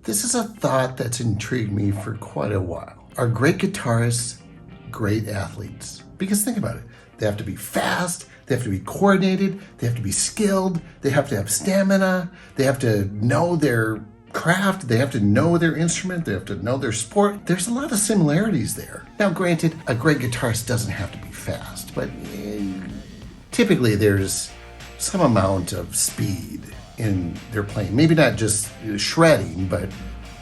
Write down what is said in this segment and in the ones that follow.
This is a thought that's intrigued me for quite a while. Are great guitarists great athletes? Because think about it. They have to be fast, they have to be coordinated, they have to be skilled, they have to have stamina, they have to know their craft, they have to know their instrument, they have to know their sport. There's a lot of similarities there. Now, granted, a great guitarist doesn't have to be fast, but typically there's some amount of speed in their playing. Maybe not just shredding, but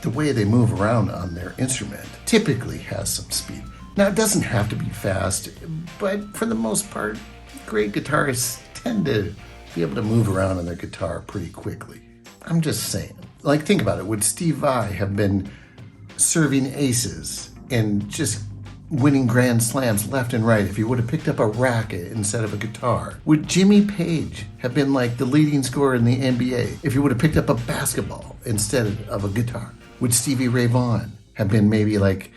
the way they move around on their instrument typically has some speed. Now, it doesn't have to be fast, but for the most part, great guitarists tend to be able to move around on their guitar pretty quickly. I'm just saying. Like, think about it. Would Steve Vai have been serving aces and just winning grand slams left and right if he would have picked up a racket instead of a guitar? Would Jimmy Page have been like the leading scorer in the NBA if he would have picked up a basketball instead of a guitar? Would Stevie Ray Vaughan have been maybe like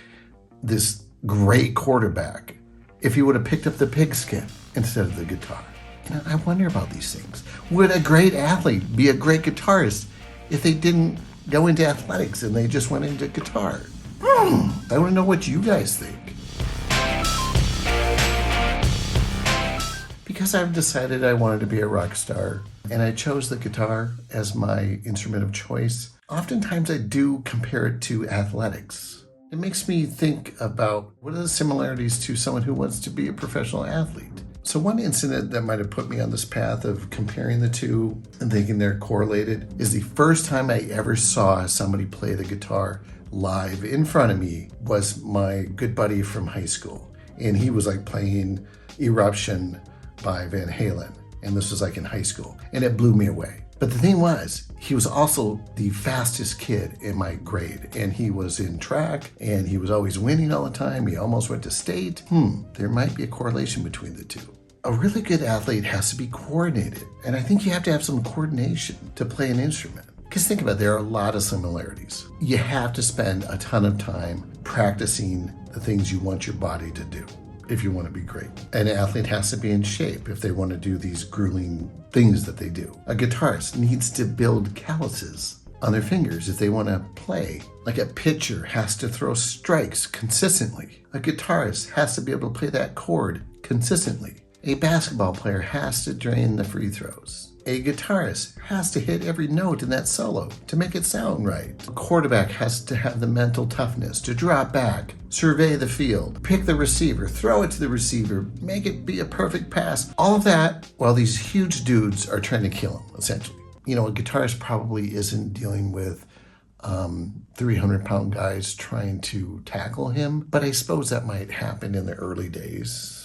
this great quarterback if he would have picked up the pigskin instead of the guitar? You know, I wonder about these things. Would a great athlete be a great guitarist if they didn't go into athletics and they just went into guitar? I want to know what you guys think. Because I've decided I wanted to be a rock star and I chose the guitar as my instrument of choice, oftentimes I do compare it to athletics. It makes me think about what are the similarities to someone who wants to be a professional athlete. So one incident that might have put me on this path of comparing the two and thinking they're correlated is the first time I ever saw somebody play the guitar live in front of me was my good buddy from high school. And he was like playing Eruption by Van Halen. And this was like in high school. And it blew me away. But the thing was, he was also the fastest kid in my grade. And he was in track and he was always winning all the time. He almost went to state. There might be a correlation between the two. A really good athlete has to be coordinated. And I think you have to have some coordination to play an instrument. Because think about it, there are a lot of similarities. You have to spend a ton of time practicing the things you want your body to do if you want to be great. An athlete has to be in shape if they want to do these grueling things that they do. A guitarist needs to build calluses on their fingers if they want to play. Like a pitcher has to throw strikes consistently. A guitarist has to be able to play that chord consistently. A basketball player has to drain the free throws. A guitarist has to hit every note in that solo to make it sound right. A quarterback has to have the mental toughness to drop back, survey the field, pick the receiver, throw it to the receiver, make it be a perfect pass. All of that while these huge dudes are trying to kill him, essentially. You know, a guitarist probably isn't dealing with 300-pound guys trying to tackle him, but I suppose that might happen in the early days.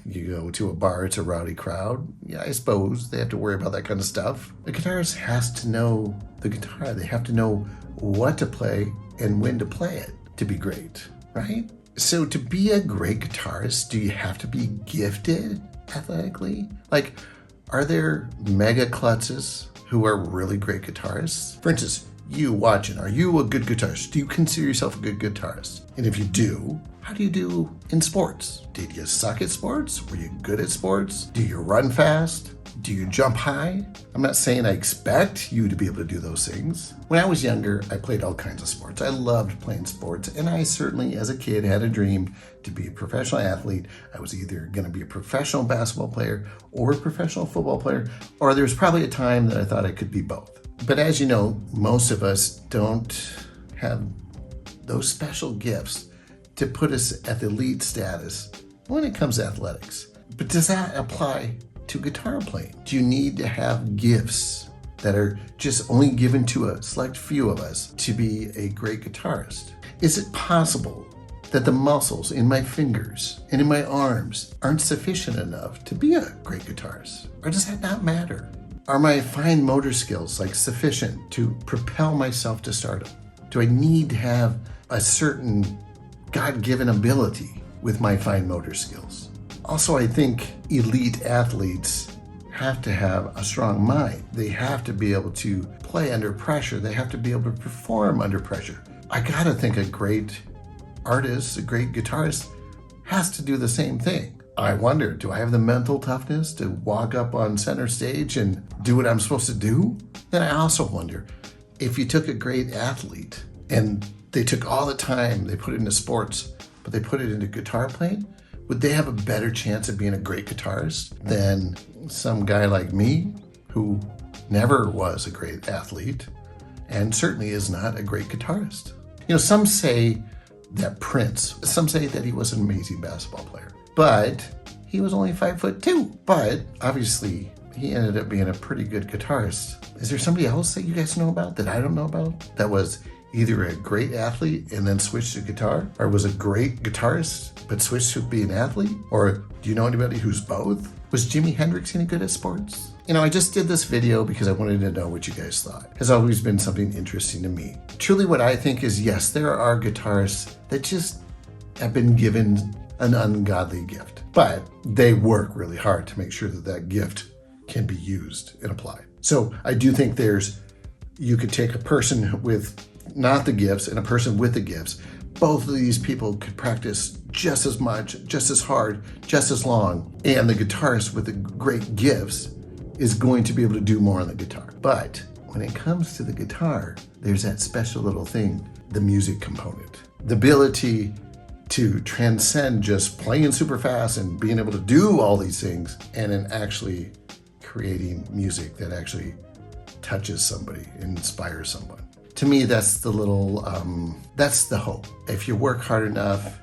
You go to a bar, it's a rowdy crowd. Yeah, I suppose they have to worry about that kind of stuff. A guitarist has to know the guitar. They have to know what to play and when to play it to be great, right? So to be a great guitarist, do you have to be gifted athletically? Like, are there mega klutzes who are really great guitarists? For instance, you watching, are you a good guitarist? Do you consider yourself a good guitarist? And if you do, how do you do in sports? Did you suck at sports? Were you good at sports? Do you run fast? Do you jump high? I'm not saying I expect you to be able to do those things. When I was younger, I played all kinds of sports. I loved playing sports, and I certainly, as a kid, had a dream to be a professional athlete. I was either going to be a professional basketball player or a professional football player, or there was probably a time that I thought I could be both. But as you know, most of us don't have those special gifts to put us at the elite status when it comes to athletics. But does that apply to guitar playing? Do you need to have gifts that are just only given to a select few of us to be a great guitarist? Is it possible that the muscles in my fingers and in my arms aren't sufficient enough to be a great guitarist? Or does that not matter? Are my fine motor skills sufficient to propel myself to stardom? Do I need to have a certain God-given ability with my fine motor skills? Also, I think elite athletes have to have a strong mind. They have to be able to play under pressure. They have to be able to perform under pressure. I gotta think a great artist, a great guitarist has to do the same thing. I wonder, do I have the mental toughness to walk up on center stage and do what I'm supposed to do? Then I also wonder, if you took a great athlete and they took all the time, they put it into sports, but they put it into guitar playing, would they have a better chance of being a great guitarist than some guy like me who never was a great athlete and certainly is not a great guitarist? You know, some say that some say that he was an amazing basketball player, but he was only 5'2". But obviously he ended up being a pretty good guitarist. Is there somebody else that you guys know about that I don't know about that was either a great athlete and then switched to guitar, or was a great guitarist but switched to be an athlete? Or do you know anybody who's both? Was Jimi Hendrix any good at sports? You know, I just did this video because I wanted to know what you guys thought. It has always been something interesting to me. Truly what I think is, yes, there are guitarists that just have been given an ungodly gift, but they work really hard to make sure that that gift can be used and applied. So I do think you could take a person with not the gifts and a person with the gifts. Both of these people could practice just as much, just as hard, just as long. And the guitarist with the great gifts is going to be able to do more on the guitar. But when it comes to the guitar, there's that special little thing, the music component. The ability to transcend just playing super fast and being able to do all these things and then actually creating music that actually touches somebody, inspires someone. To me, that's that's the hope. If you work hard enough,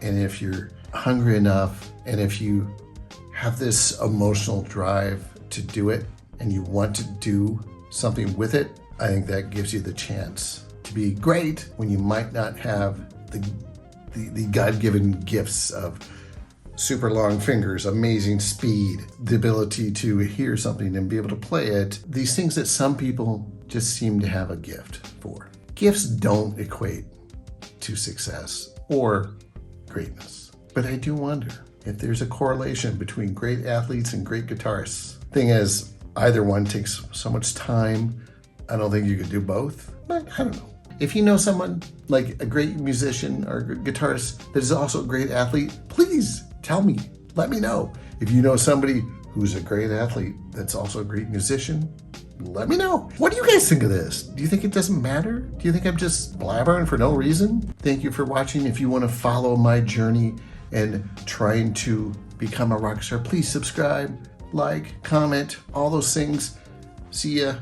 and if you're hungry enough, and if you have this emotional drive to do it, and you want to do something with it, I think that gives you the chance to be great when you might not have the God-given gifts of super long fingers, amazing speed, the ability to hear something and be able to play it. These things that some people just seem to have a gift for. Gifts don't equate to success or greatness. But I do wonder if there's a correlation between great athletes and great guitarists. Thing is, either one takes so much time, I don't think you could do both. But I don't know. If you know someone like a great musician or guitarist that is also a great athlete, please tell me, let me know. If you know somebody who's a great athlete that's also a great musician, let me know. What do you guys think of this? Do you think it doesn't matter? Do you think I'm just blabbering for no reason? Thank you for watching. If you want to follow my journey and trying to become a rock star, please subscribe, like, comment, all those things. See ya.